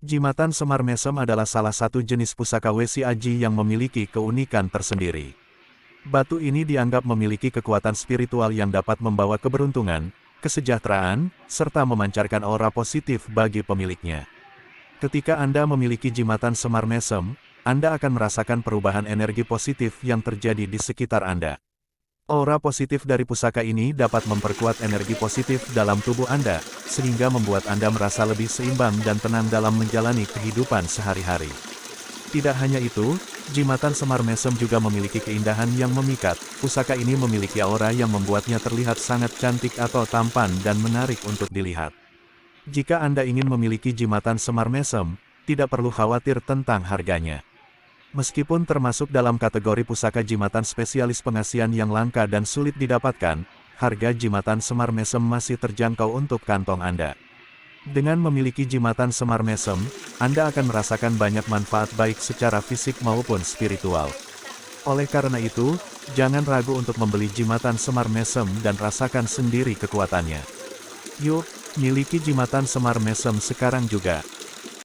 Jimatan Semar Mesem adalah salah satu jenis pusaka Wesi Aji yang memiliki keunikan tersendiri. Batu ini dianggap memiliki kekuatan spiritual yang dapat membawa keberuntungan, kesejahteraan, serta memancarkan aura positif bagi pemiliknya. Ketika Anda memiliki Jimatan Semar Mesem, Anda akan merasakan perubahan energi positif yang terjadi di sekitar Anda. Aura positif dari pusaka ini dapat memperkuat energi positif dalam tubuh Anda, sehingga membuat Anda merasa lebih seimbang dan tenang dalam menjalani kehidupan sehari-hari. Tidak hanya itu, Jimatan Semar Mesem juga memiliki keindahan yang memikat. Pusaka ini memiliki aura yang membuatnya terlihat sangat cantik atau tampan dan menarik untuk dilihat. Jika Anda ingin memiliki Jimatan Semar Mesem, tidak perlu khawatir tentang harganya. Meskipun termasuk dalam kategori pusaka jimatan spesialis pengasihan yang langka dan sulit didapatkan, harga Jimatan Semar Mesem masih terjangkau untuk kantong Anda. Dengan memiliki Jimatan Semar Mesem, Anda akan merasakan banyak manfaat baik secara fisik maupun spiritual. Oleh karena itu, jangan ragu untuk membeli Jimatan Semar Mesem dan rasakan sendiri kekuatannya. Yuk, miliki Jimatan Semar Mesem sekarang juga.